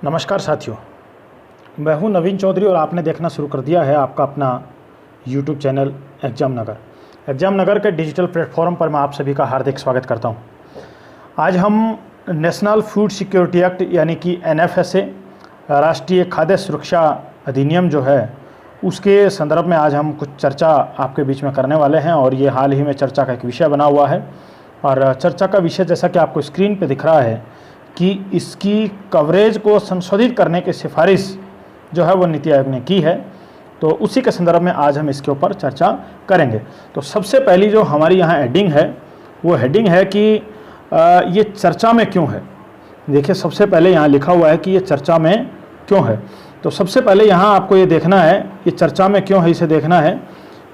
नमस्कार साथियों, मैं हूं नवीन चौधरी और आपने देखना शुरू कर दिया है आपका अपना YouTube चैनल एग्जाम नगर। एग्जाम नगर के डिजिटल प्लेटफॉर्म पर मैं आप सभी का हार्दिक स्वागत करता हूं। आज हम नेशनल फूड सिक्योरिटी एक्ट यानी कि NFSA राष्ट्रीय खाद्य सुरक्षा अधिनियम जो है उसके संदर्भ में आज हम कुछ चर्चा आपके बीच में करने वाले हैं और ये हाल ही में चर्चा का एक विषय बना हुआ है। और चर्चा का विषय जैसा कि आपको स्क्रीन पे दिख रहा है कि इसकी कवरेज को संशोधित करने की सिफारिश जो है वो नीति आयोग ने की है, तो उसी के संदर्भ में आज हम इसके ऊपर चर्चा करेंगे। तो सबसे पहली जो हमारी यहाँ हेडिंग है वो हेडिंग है कि ये चर्चा में क्यों है। देखिए, सबसे पहले यहाँ लिखा हुआ है कि ये चर्चा में क्यों है। तो सबसे पहले यहाँ आपको ये देखना है ये चर्चा में क्यों है, इसे देखना है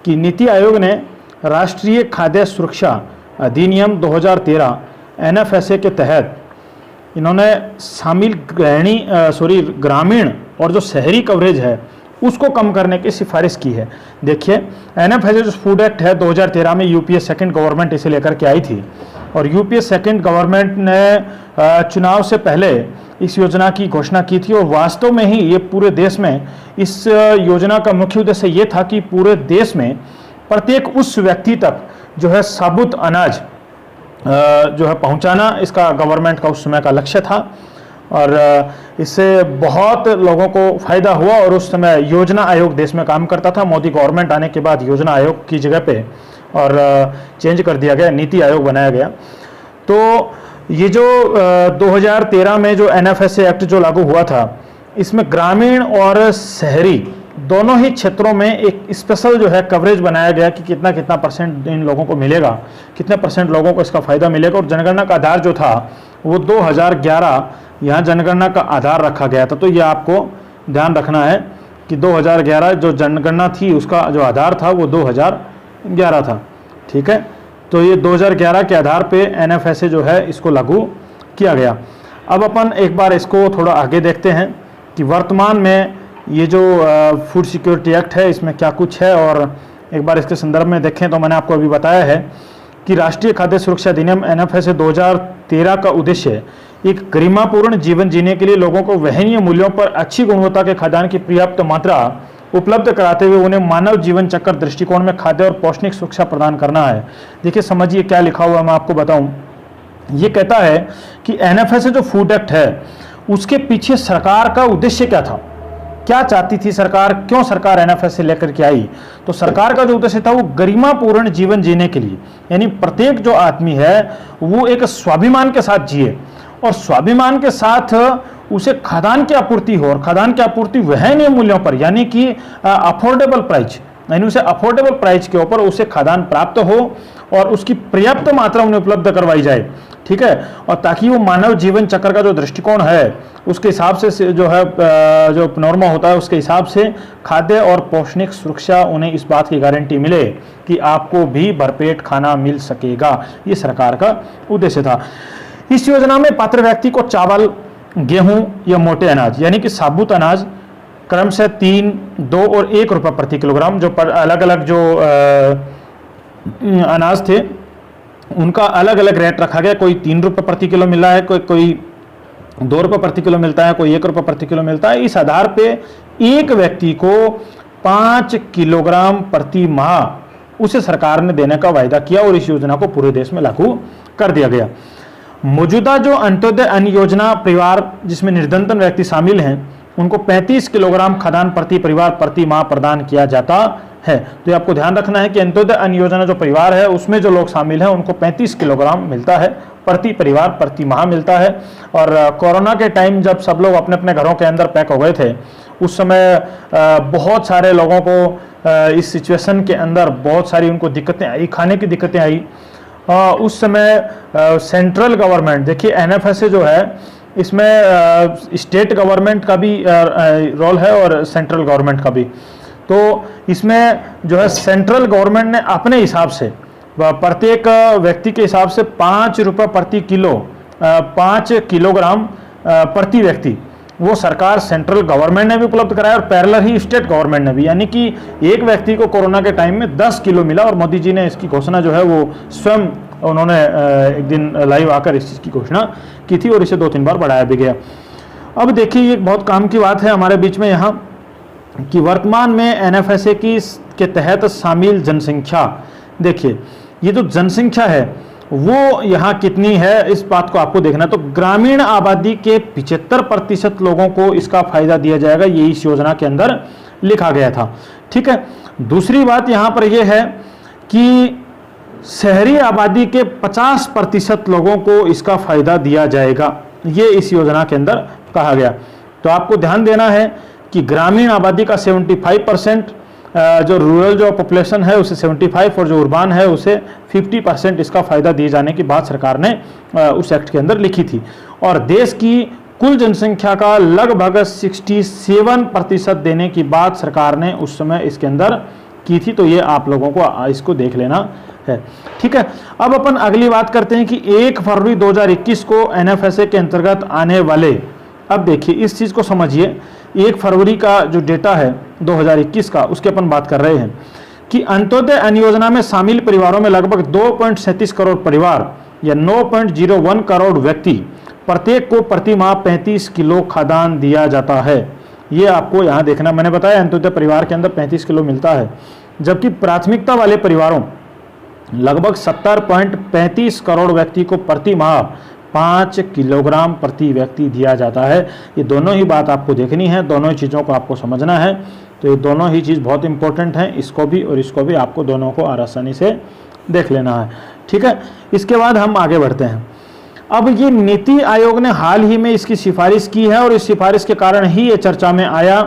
कि नीति आयोग ने राष्ट्रीय खाद्य सुरक्षा अधिनियम 2013 NFSA के तहत इन्होंने शामिल ग्रामीण और जो शहरी कवरेज है उसको कम करने की सिफारिश की है। देखिए, NFSA जो फूड एक्ट है 2013 में यूपीए सेकंड गवर्नमेंट इसे लेकर के आई थी और यूपीए सेकंड गवर्नमेंट ने चुनाव से पहले इस योजना की घोषणा की थी और वास्तव में ही ये पूरे देश में इस योजना का मुख्य उद्देश्य ये था कि पूरे देश में प्रत्येक उस व्यक्ति तक जो है साबुत अनाज जो है पहुंचाना इसका गवर्नमेंट का उस समय का लक्ष्य था। और इससे बहुत लोगों को फायदा हुआ और उस समय योजना आयोग देश में काम करता था। मोदी गवर्नमेंट आने के बाद योजना आयोग की जगह पे और चेंज कर दिया गया, नीति आयोग बनाया गया। तो ये जो 2013 में जो NFSA एक्ट जो लागू हुआ था इसमें ग्रामीण और शहरी दोनों ही क्षेत्रों में एक स्पेशल जो है कवरेज बनाया गया कि कितना कितना परसेंट इन लोगों को मिलेगा, कितने परसेंट लोगों को इसका फायदा मिलेगा। और जनगणना का आधार जो था वो 2011 यहाँ जनगणना का आधार रखा गया था। तो ये आपको ध्यान रखना है कि 2011 जो जनगणना थी उसका जो आधार था वो 2011 था। ठीक है, तो ये 2011 के आधार पे NFSA जो है इसको लागू किया गया। अब अपन एक बार इसको थोड़ा आगे देखते हैं कि वर्तमान में ये जो फूड सिक्योरिटी एक्ट है इसमें क्या कुछ है। और एक बार इसके संदर्भ में देखें तो मैंने आपको अभी बताया है कि राष्ट्रीय खाद्य सुरक्षा अधिनियम NFSA 2013 का उद्देश्य एक गरिमापूर्ण जीवन जीने के लिए लोगों को वहनीय मूल्यों पर अच्छी गुणवत्ता के खाद्यान्न की पर्याप्त मात्रा उपलब्ध कराते हुए उन्हें मानव जीवन चक्र दृष्टिकोण में खाद्य और पौष्टिक सुरक्षा प्रदान करना है। देखिए, समझिए क्या लिखा हुआ है, मैं आपको बताऊं। ये कहता है कि NFSA जो फूड एक्ट है उसके पीछे सरकार का उद्देश्य क्या था, क्या चाहती थी सरकार, क्यों सरकार NFSA लेकर के आई। तो सरकार का जो उद्देश्य था वो गरिमापूर्ण जीवन जीने के लिए, यानी प्रत्येक जो आदमी है वो एक स्वाभिमान के साथ जिए और स्वाभिमान के साथ उसे खाद्यान्न की आपूर्ति हो और खाद्यान्न की आपूर्ति वहनीय मूल्यों पर यानी कि अफोर्डेबल प्राइस, यानी उसे अफोर्डेबल प्राइस के ऊपर उसे खाद्यान्न प्राप्त हो और उसकी पर्याप्त मात्रा उन्हें उपलब्ध करवाई जाए। ठीक है, और ताकि वो मानव जीवन चक्र का जो दृष्टिकोण है उसके हिसाब से जो है जो नॉर्मा होता है उसके हिसाब से खाद्य और पौष्टिक सुरक्षा उन्हें इस बात की गारंटी मिले कि आपको भी भरपेट खाना मिल सकेगा। ये सरकार का उद्देश्य था। इस योजना में पात्र व्यक्ति को चावल, गेहूं या मोटे अनाज यानी कि साबुत अनाज क्रम से 3, 2 और 1 रुपये प्रति किलोग्राम जो अलग अलग जो अनाज थे उनका अलग अलग रेट रखा गया। कोई 3 रुपये प्रति किलो मिल रहा है, कोई 2 रुपये प्रति किलो मिलता है, कोई 1 रुपये प्रति किलो मिलता है। इस आधार पे एक व्यक्ति को 5 किलोग्राम प्रति माह उसे सरकार ने देने का वायदा किया और इस योजना को पूरे देश में लागू कर दिया गया। मौजूदा जो अंत्योदय अन्न योजना परिवार जिसमें निर्धनतम व्यक्ति शामिल हैं उनको 35 किलोग्राम खाद्यान्न प्रति परिवार प्रति माह प्रदान किया जाता है। तो ये आपको ध्यान रखना है कि अंत्योदय अन्न योजना जो परिवार है उसमें जो लोग शामिल हैं उनको 35 किलोग्राम मिलता है प्रति परिवार प्रति माह मिलता है। और कोरोना के टाइम जब सब लोग अपने अपने घरों के अंदर पैक हो गए थे उस समय बहुत सारे लोगों को इस सिचुएशन के अंदर बहुत सारी उनको दिक्कतें आई, खाने की दिक्कतें आई। उस समय सेंट्रल गवर्नमेंट, देखिए NFSA जो है इसमें स्टेट गवर्नमेंट का भी रोल है और सेंट्रल गवर्नमेंट का भी। तो इसमें जो है सेंट्रल गवर्नमेंट ने अपने हिसाब से प्रत्येक व्यक्ति के हिसाब से 5 रुपये प्रति किलो 5 किलोग्राम प्रति व्यक्ति वो सरकार सेंट्रल गवर्नमेंट ने भी उपलब्ध कराया और पैरेलल ही स्टेट गवर्नमेंट ने भी, यानी कि एक व्यक्ति को कोरोना के टाइम में 10 किलो मिला और मोदी जी ने इसकी घोषणा जो है वो स्वयं उन्होंने एक दिन लाइव आकर इस चीज़ की घोषणा की थी और इसे 2-3 बार बढ़ाया भी गया। अब देखिए, एक बहुत काम की बात है हमारे बीच में यहाँ कि वर्तमान में एनएफएसए के तहत शामिल जनसंख्या, देखिए ये जो जनसंख्या है वो यहाँ कितनी है, इस बात को आपको देखना है। तो ग्रामीण आबादी के 75% लोगों को इसका फायदा दिया जाएगा, ये इस योजना के अंदर लिखा गया था। ठीक है, दूसरी बात यहाँ पर यह है कि शहरी आबादी के 50% लोगों को इसका फायदा दिया जाएगा, ये इस योजना के अंदर कहा गया। तो आपको ध्यान देना है कि ग्रामीण आबादी का 75%, जो रूरल जो पॉपुलेशन है उसे 75 और जो उर्बान है उसे 50% इसका फायदा दिए जाने की बात सरकार ने उस एक्ट के अंदर लिखी थी। और देश की कुल जनसंख्या का लगभग 67% देने की बात सरकार ने उस समय इसके अंदर की थी। तो ये आप लोगों को इसको देख लेना है। ठीक है, अब अपन अगली बात करते हैं कि 1 फरवरी 2021 को एनएफएसए के अंतर्गत आने वाले, अब देखिए इस चीज़ को समझिए, 1 फरवरी का जो डेटा है 2021 का, उसके अपन बात कर रहे हैं कि अंत्योदय अन्न योजना में शामिल परिवारों में लगभग 2.37 करोड़ परिवार या 9.01 करोड़ व्यक्ति, प्रत्येक को प्रति माह 35 किलो खाद्यान्न दिया जाता है। ये आपको यहाँ देखना, मैंने बताया अंत्योदय परिवार के अंदर 35 किलो मिलता है, जबकि प्राथमिकता वाले परिवारों लगभग 70.35 करोड़ व्यक्ति को प्रति माह 5 किलोग्राम प्रति व्यक्ति दिया जाता है। ये दोनों ही बात आपको देखनी है, दोनों ही चीज़ों को आपको समझना है। तो ये दोनों ही चीज़ बहुत इंपॉर्टेंट हैं, इसको भी और इसको भी आपको दोनों को आसानी से देख लेना है। ठीक है, इसके बाद हम आगे बढ़ते हैं। अब ये नीति आयोग ने हाल ही में इसकी सिफारिश की है और इस सिफारिश के कारण ही ये चर्चा में आया।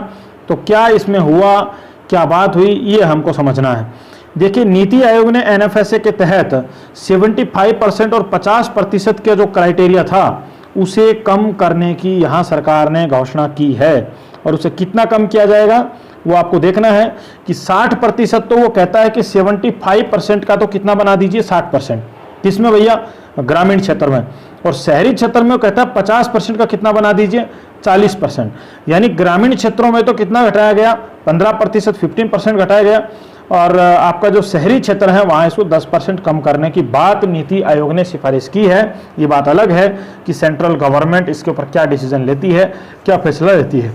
तो क्या इसमें हुआ, क्या बात हुई, ये हमको समझना है। देखिए, नीति आयोग ने एनएफएसए के तहत 75% और 50% के जो क्राइटेरिया था उसे कम करने की यहाँ सरकार ने घोषणा की है। और उसे कितना कम किया जाएगा वो आपको देखना है कि 60%, तो वो कहता है कि 75% का तो कितना बना दीजिए 60%, किसमें भैया, ग्रामीण क्षेत्र में। और शहरी क्षेत्र में वो कहता है 50% का कितना बना दीजिए 40%। यानी ग्रामीण क्षेत्रों में तो कितना घटाया गया 15%, 15% घटाया गया। और आपका जो शहरी क्षेत्र है वहाँ इसको 10% कम करने की बात नीति आयोग ने सिफारिश की है। ये बात अलग है कि सेंट्रल गवर्नमेंट इसके ऊपर क्या डिसीजन लेती है, क्या फैसला लेती है।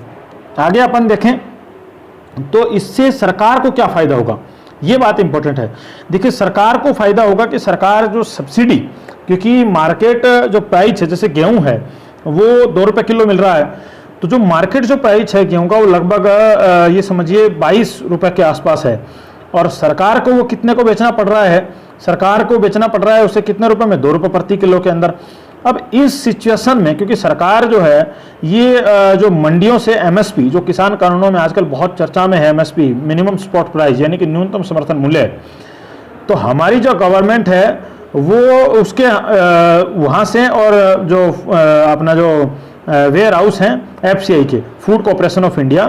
आगे अपन देखें तो इससे सरकार को क्या फ़ायदा होगा, ये बात इंपॉर्टेंट है। देखिए, सरकार को फ़ायदा होगा कि सरकार जो सब्सिडी, क्योंकि मार्केट जो प्राइस है, जैसे गेहूँ है वो 2 रुपये किलो मिल रहा है, तो जो मार्केट जो प्राइस है गेहूँ का वो लगभग ये समझिए 22 रुपये के आसपास है। और सरकार को वो कितने को बेचना पड़ रहा है, सरकार को बेचना पड़ रहा है उसे कितने रुपए में, 2 रुपये प्रति किलो के अंदर। अब इस सिचुएशन में, क्योंकि सरकार जो है ये जो मंडियों से एमएसपी, जो किसान कानूनों में आजकल बहुत चर्चा में है एमएसपी, मिनिमम स्पॉट प्राइस, यानी कि न्यूनतम समर्थन मूल्य, तो हमारी जो गवर्नमेंट है वो उसके वहाँ से, और जो अपना जो वेयर हाउस हैं एफसीआई के, फूड कॉर्पोरेशन ऑफ इंडिया,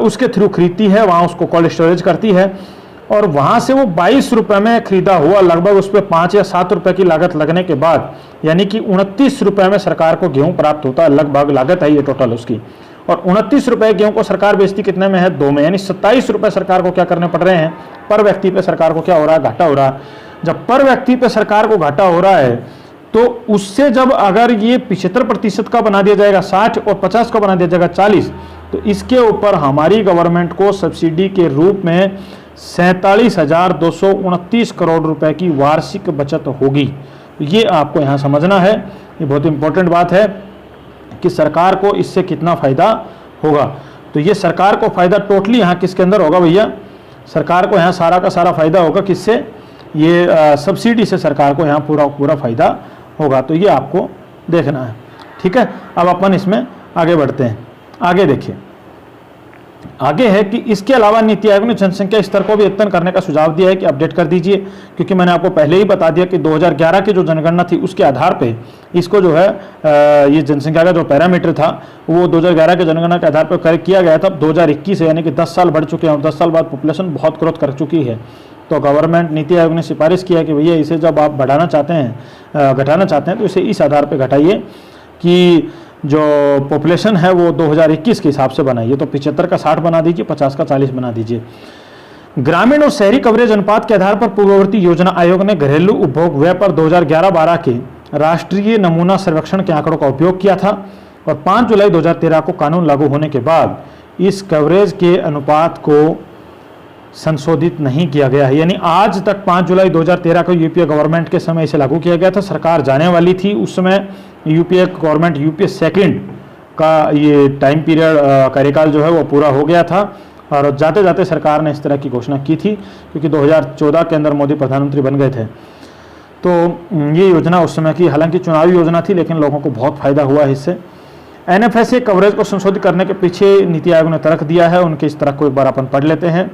उसके थ्रू खरीदती है, वहाँ उसको कोल्ड स्टोरेज करती है। और वहाँ से वो 22 रुपये में खरीदा हुआ, लगभग उस पर 5 या 7 रुपये की लागत लगने के बाद, यानी कि 29 रुपये में सरकार को गेहूँ प्राप्त होता है, लगभग लागत है ये टोटल उसकी। और 29 रुपये गेहूँ को सरकार बेचती कितने में है, 2 में, यानी 27 रुपये सरकार को क्या करने पड़ रहे हैं, पर व्यक्ति पे सरकार को क्या हो रहा है, घाटा हो रहा है। जब पर व्यक्ति पे सरकार को घाटा हो रहा है तो उससे जब अगर ये 75% का बना दिया जाएगा 60 और 50 का बना दिया जाएगा 40, तो इसके ऊपर हमारी गवर्नमेंट को सब्सिडी के रूप में 47,229 करोड़ रुपए की वार्षिक बचत होगी। ये आपको यहाँ समझना है, ये बहुत इंपॉर्टेंट बात है कि सरकार को इससे कितना फ़ायदा होगा। तो ये सरकार को फ़ायदा टोटली यहाँ किसके अंदर होगा भैया, सरकार को यहाँ सारा का सारा फ़ायदा होगा किससे, ये सब्सिडी से सरकार को यहाँ पूरा फ़ायदा होगा। तो ये आपको देखना है। ठीक है, अब अपन इसमें आगे बढ़ते हैं। आगे देखिए, आगे है कि इसके अलावा नीति आयोग ने जनसंख्या स्तर को भी अद्यतन करने का सुझाव दिया है कि अपडेट कर दीजिए, क्योंकि मैंने आपको पहले ही बता दिया कि 2011 की जो जनगणना थी उसके आधार पे इसको जो है ये जनसंख्या का जो पैरामीटर था वो 2011 के जनगणना के आधार पर करेक्ट किया गया था। 2021 यानी कि 10 साल बढ़ चुके हैं और 10 साल बाद पॉपुलेशन बहुत ग्रोथ कर चुकी है। तो गवर्नमेंट नीति आयोग ने सिफारिश किया कि भैया इसे जब आप बढ़ाना चाहते हैं, घटाना चाहते हैं, तो इसे इस आधार पर घटाइए कि जो पॉपुलेशन है वो 2021 के हिसाब से बनाइए। तो 75 का 60 बना दीजिए, 50 का 40 बना दीजिए। ग्रामीण और शहरी कवरेज अनुपात के आधार पर पूर्ववर्ती योजना आयोग ने घरेलू उपभोग व्यय पर 2011-12 के राष्ट्रीय नमूना सर्वेक्षण के आंकड़ों का उपयोग किया था और 5 जुलाई 2013 को कानून लागू होने के बाद इस कवरेज के अनुपात को संशोधित नहीं किया गया है। यानी आज तक 5 जुलाई 2013 को यूपीए गवर्नमेंट के समय इसे लागू किया गया था। सरकार जाने वाली थी, उस समय यूपीए गवर्नमेंट, यूपीए सेकंड का ये टाइम पीरियड, कार्यकाल जो है वो पूरा हो गया था और जाते जाते सरकार ने इस तरह की घोषणा की थी, क्योंकि 2014 के अंदर मोदी प्रधानमंत्री बन गए थे। तो ये योजना उस समय की, हालांकि चुनावी योजना थी, लेकिन लोगों को बहुत फायदा हुआ है इससे। एनएफएसए कवरेज को संशोधित करने के पीछे नीति आयोग ने तर्क दिया है, उनके इस तरह को एक बार अपन पढ़ लेते हैं।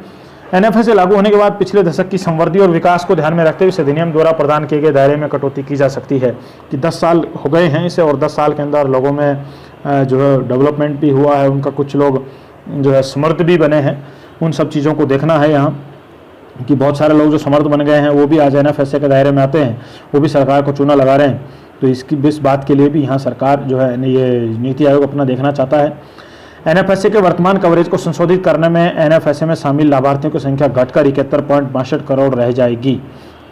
एनएफएसए लागू होने के बाद पिछले दशक की समृद्धि और विकास को ध्यान में रखते हुए इस अधिनियम द्वारा प्रदान किए गए दायरे में कटौती की जा सकती है कि 10 साल हो गए हैं इसे, और 10 साल के अंदर लोगों में जो है डेवलपमेंट भी हुआ है, उनका कुछ लोग जो है समर्थ भी बने हैं। उन सब चीज़ों को देखना है यहाँ कि बहुत सारे लोग जो समर्थ बन गए हैं वो भी आज एनएफएसए के दायरे में आते हैं, वो भी सरकार को चूना लगा रहे हैं। तो इसकी इस बात के लिए भी यहाँ सरकार जो है ये नीति आयोग अपना देखना चाहता है। एनएफएसए के वर्तमान कवरेज को संशोधित करने में एनएफएसए में शामिल लाभार्थियों की संख्या घटकर 71.62 करोड़ रह जाएगी।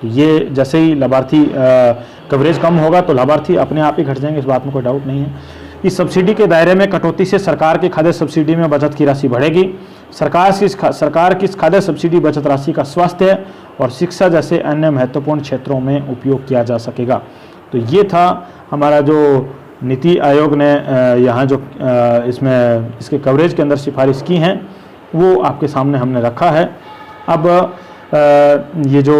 ये जैसे ही लाभार्थी कवरेज कम होगा तो लाभार्थी अपने आप ही घट जाएंगे, इस बात में कोई डाउट नहीं है। इस सब्सिडी के दायरे में कटौती से सरकार की खाद्य सब्सिडी में बचत की राशि बढ़ेगी। सरकार की खाद्य सब्सिडी बचत राशि का स्वास्थ्य और शिक्षा जैसे अन्य महत्वपूर्ण क्षेत्रों में उपयोग किया जा सकेगा। तो ये था हमारा जो नीति आयोग ने यहाँ जो इसमें इसके कवरेज के अंदर सिफारिश की हैं वो आपके सामने हमने रखा है। अब ये जो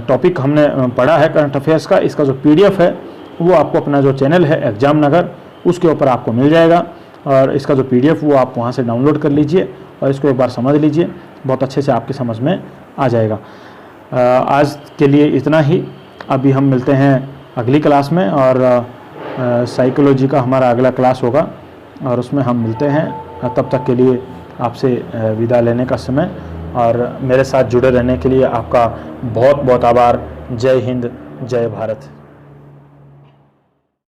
टॉपिक हमने पढ़ा है करंट अफेयर्स का, इसका जो पीडीएफ है वो आपको अपना जो चैनल है एग्जाम नगर, उसके ऊपर आपको मिल जाएगा और इसका जो पीडीएफ वो आप वहाँ से डाउनलोड कर लीजिए और इसको एक बार समझ लीजिए, बहुत अच्छे से आपकी समझ में आ जाएगा। आज के लिए इतना ही। अभी हम मिलते हैं अगली क्लास में और साइकोलॉजी का हमारा अगला क्लास होगा और उसमें हम मिलते हैं। तब तक के लिए आपसे विदा लेने का समय, और मेरे साथ जुड़े रहने के लिए आपका बहुत बहुत आभार। जय हिंद, जय भारत।